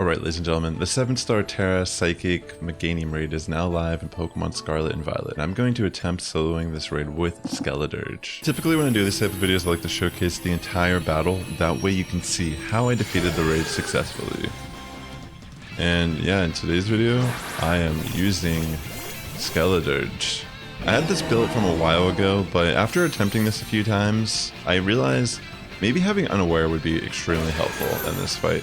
Alright, ladies and gentlemen, the 7-star Tera Psychic Meganium Raid is now live in Pokémon Scarlet and Violet, and I'm going to attempt soloing this raid with Skeledirge. Typically when I do this type of videos, I like to showcase the entire battle, that way you can see how I defeated the raid successfully. And yeah, in today's video, I am using Skeledirge. I had this built from a while ago, but after attempting this a few times, I realized maybe having Unaware would be extremely helpful in this fight.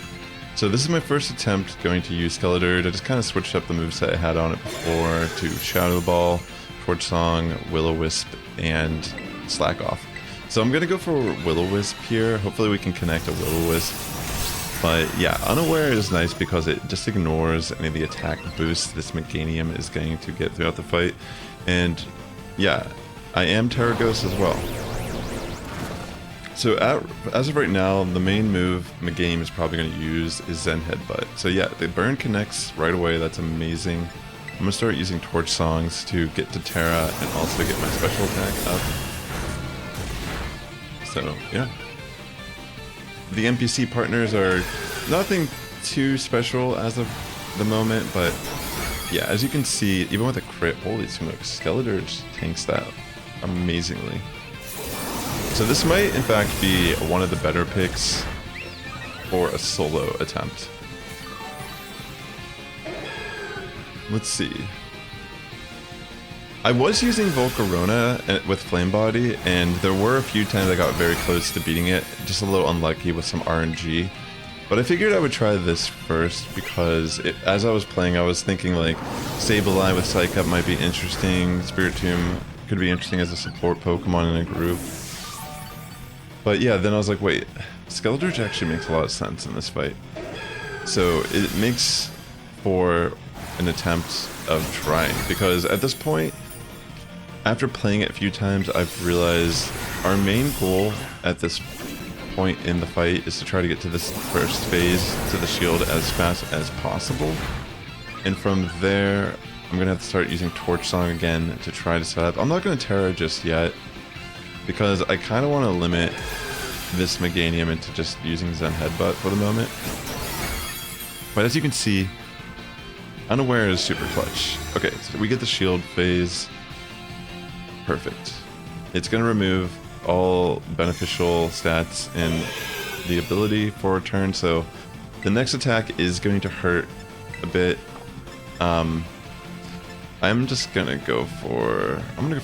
So this is my first attempt going to use Skeledirge. I just kind of switched up the moveset I had on it before to Shadow Ball, Torch Song, Will-O-Wisp, and Slack Off. So I'm going to go for Will-O-Wisp here. Hopefully we can connect a Will-O-Wisp. But yeah, Unaware is nice because it just ignores any of the attack boosts this Meganium is going to get throughout the fight. And yeah, I am Tera Ghost as well. So as of right now, the main move Meganium is probably going to use is Zen Headbutt. So yeah, the burn connects right away, that's amazing. I'm going to start using Torch Songs to get to Tera and also get my special attack up. So yeah. The NPC partners are nothing too special as of the moment, but yeah, as you can see, even with a crit, holy smokes, Skeledirge tanks that amazingly. So this might in fact be one of the better picks for a solo attempt. Let's see. I was using Volcarona with Flame Body, and there were a few times I got very close to beating it, just a little unlucky with some RNG. But I figured I would try this first because as I was playing, I was thinking like Sableye with Psych Up might be interesting, Spiritomb could be interesting as a support Pokemon in a group. But yeah, then I was like, wait, Skeledirge actually makes a lot of sense in this fight. So it makes for an attempt of trying, because at this point, after playing it a few times, I've realized our main goal at this point in the fight is to try to get to this first phase, to the shield, as fast as possible. And from there, I'm going to have to start using Torch Song again to try to set up. I'm not going to Tera just yet, because I kind of want to limit this Meganium into just using Zen Headbutt for the moment. But as you can see, Unaware is super clutch. Okay, so we get the shield phase. Perfect. It's going to remove all beneficial stats and the ability for a turn, so the next attack is going to hurt a bit. I'm just going to go for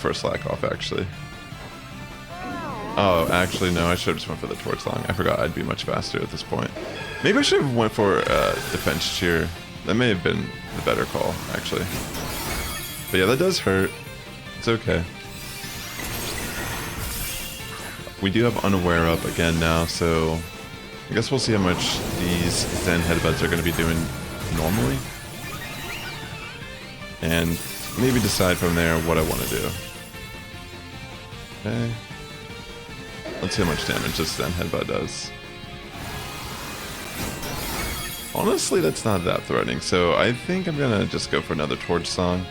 a Slack Off actually. Oh, actually, no, I should have just went for the Torch Song. I forgot I'd be much faster at this point. Maybe I should have went for Defense Cheer. That may have been the better call, actually. But yeah, that does hurt. It's okay. We do have Unaware up again now, so I guess we'll see how much these Zen Headbutts are going to be doing normally. And maybe decide from there what I want to do. Okay. Let's see how much damage this Zen Headbutt does. Honestly, that's not that threatening, so I think I'm gonna just go for another Torch Song.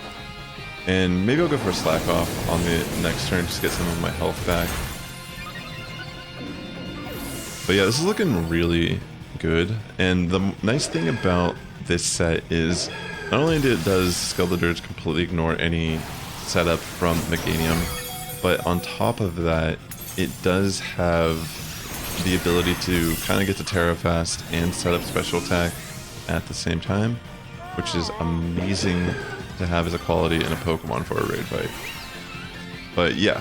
And maybe I'll go for a Slack Off on the next turn, just to get some of my health back. But yeah, this is looking really good, and the nice thing about this set is, not only does Skeledirge completely ignore any setup from Meganium, but on top of that, it does have the ability to kind of get to Tera fast and set up special attack at the same time, which is amazing to have as a quality in a Pokemon for a raid fight. But yeah,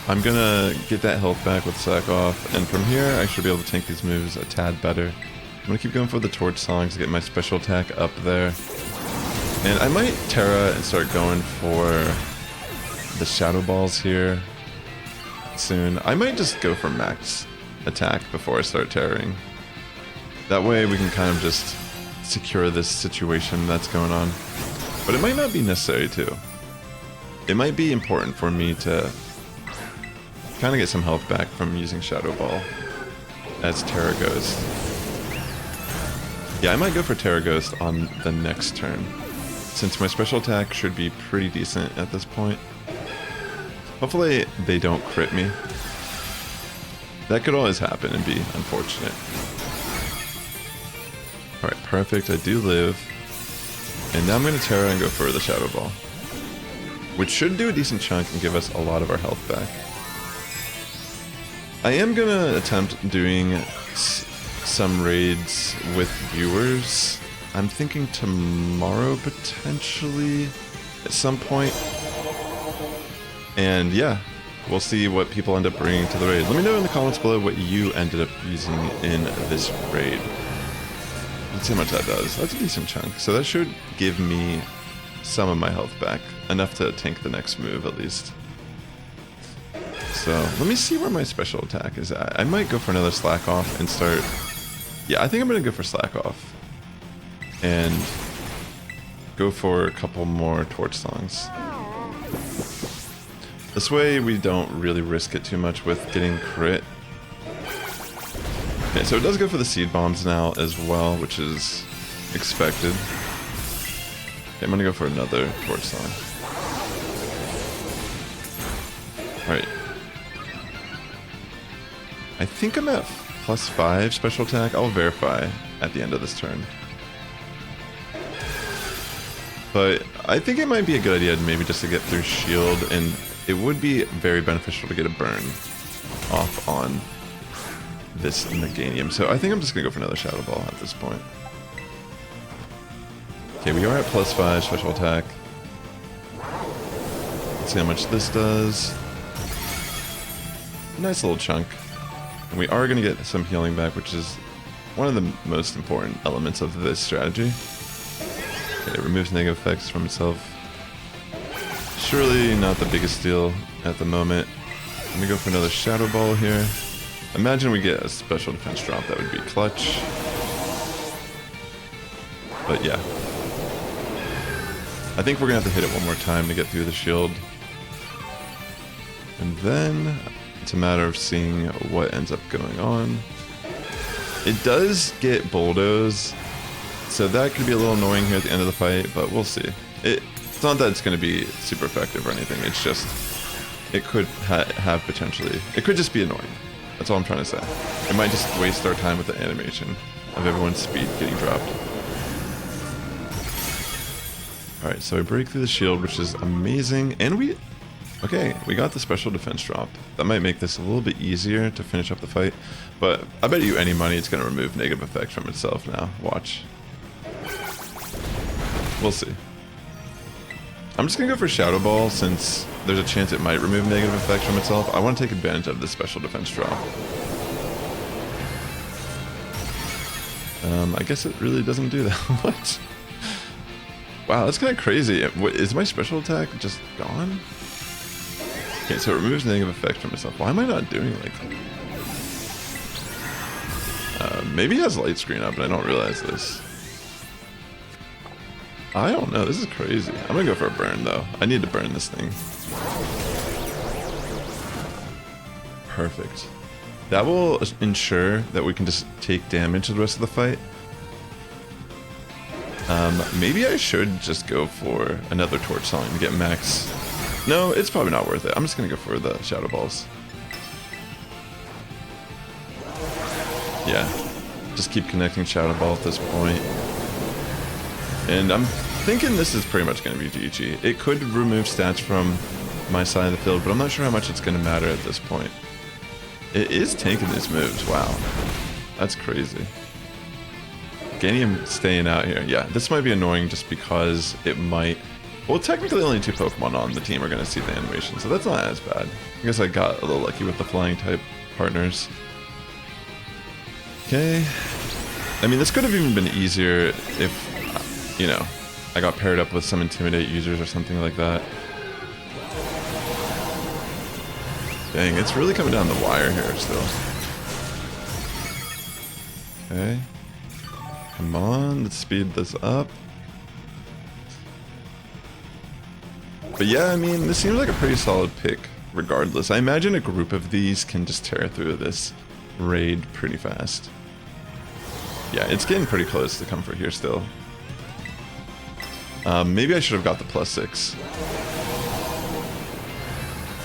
I'm gonna get that health back with Sack Off, and from here I should be able to tank these moves a tad better. I'm gonna keep going for the Torch Songs to get my special attack up there. And I might Tera and start going for the Shadow Balls here soon. I might just go for max attack before I start tearing. That way we can kind of just secure this situation that's going on. But it might not be necessary too. It might be important for me to kind of get some health back from using Shadow Ball as Tera Ghost. Yeah, I might go for Tera Ghost on the next turn, since my special attack should be pretty decent at this point. Hopefully they don't crit me. That could always happen and be unfortunate. Alright, perfect. I do live. And now I'm going to Tera and go for the Shadow Ball, which should do a decent chunk and give us a lot of our health back. I am going to attempt doing some raids with viewers. I'm thinking tomorrow, potentially, at some point. And yeah, we'll see what people end up bringing to the raid. Let me know in the comments below what you ended up using in this raid. Let's see how much that does. That's a decent chunk. So that should give me some of my health back. Enough to tank the next move, at least. So, let me see where my special attack is at. I might go for another Slack Off and start... Yeah, I think I'm going to go for Slack Off. And go for a couple more Torch Songs. This way we don't really risk it too much with getting crit. Okay, so it does go for the Seed Bombs now as well, which is expected. Okay, I'm gonna go for another Torch Song. Alright. I think I'm at +5 special attack. I'll verify at the end of this turn. But I think it might be a good idea maybe just to get through shield, and it would be very beneficial to get a burn off on this Meganium. So I think I'm just going to go for another Shadow Ball at this point. Okay, we are at +5 special attack. Let's see how much this does. Nice little chunk. And we are going to get some healing back, which is one of the most important elements of this strategy. Okay, it removes negative effects from itself. Surely not the biggest deal at the moment. Let me go for another Shadow Ball here. Imagine we get a special defense drop. That would be clutch. But yeah. I think we're going to have to hit it one more time to get through the shield. And then it's a matter of seeing what ends up going on. It does get Bulldoze, so that could be a little annoying here at the end of the fight, but we'll see. It's not that it's going to be super effective or anything, it's just, it could have potentially, it could just be annoying. That's all I'm trying to say. It might just waste our time with the animation of everyone's speed getting dropped. Alright, so I break through the shield, which is amazing, and we got the special defense drop. That might make this a little bit easier to finish up the fight, but I bet you any money it's going to remove negative effects from itself now. Watch. We'll see. I'm just going to go for Shadow Ball since there's a chance it might remove negative effects from itself. I want to take advantage of this special defense drop. I guess it really doesn't do that much. Wow, that's kind of crazy. Is my special attack just gone? Okay, so it removes negative effects from itself. Why am I not doing like that? Maybe it has light screen up, but I don't realize this. I don't know, this is crazy. I'm gonna go for a burn though. I need to burn this thing. Perfect. That will ensure that we can just take damage the rest of the fight. Maybe I should just go for another Torch Song to get max. No, it's probably not worth it. I'm just gonna go for the Shadow Balls. Yeah, just keep connecting Shadow Ball at this point. And I'm thinking this is pretty much going to be GG. It could remove stats from my side of the field, but I'm not sure how much it's going to matter at this point. It is tanking these moves. Wow. That's crazy. Meganium staying out here. Yeah, this might be annoying just because it might... Well, technically only 2 Pokemon on the team are going to see the animation, so that's not as bad. I guess I got a little lucky with the flying type partners. Okay. I mean, this could have even been easier if, you know, I got paired up with some Intimidate users or something like that. Dang, it's really coming down the wire here still. Okay. Come on, let's speed this up. But yeah, I mean, this seems like a pretty solid pick regardless. I imagine a group of these can just tear through this raid pretty fast. Yeah, it's getting pretty close to comfort here still. Maybe I should have got the +6.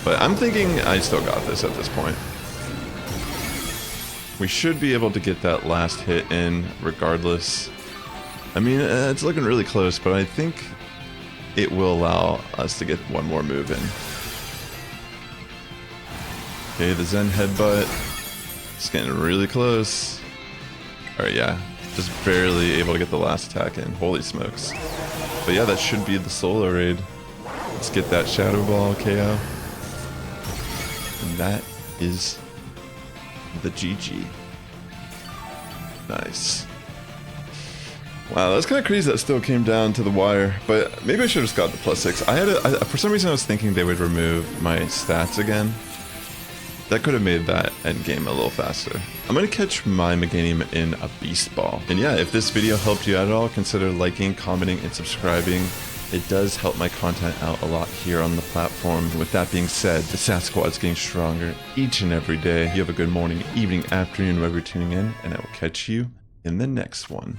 But I'm thinking I still got this at this point. We should be able to get that last hit in regardless. I mean, it's looking really close, but I think it will allow us to get one more move in. Okay, the Zen Headbutt. It's getting really close. Alright, yeah. Just barely able to get the last attack in. Holy smokes. But yeah, that should be the solo raid. Let's get that Shadow Ball KO. And that is the GG. Nice. Wow, that's kind of crazy that still came down to the wire, but maybe I should have just got the +6. For some reason I was thinking they would remove my stats again. That could have made that endgame a little faster. I'm going to catch my Meganium in a Beast Ball. And yeah, if this video helped you out at all, consider liking, commenting, and subscribing. It does help my content out a lot here on the platform. With that being said, the Sass Squad is getting stronger each and every day. You have a good morning, evening, afternoon, wherever you're tuning in, and I will catch you in the next one.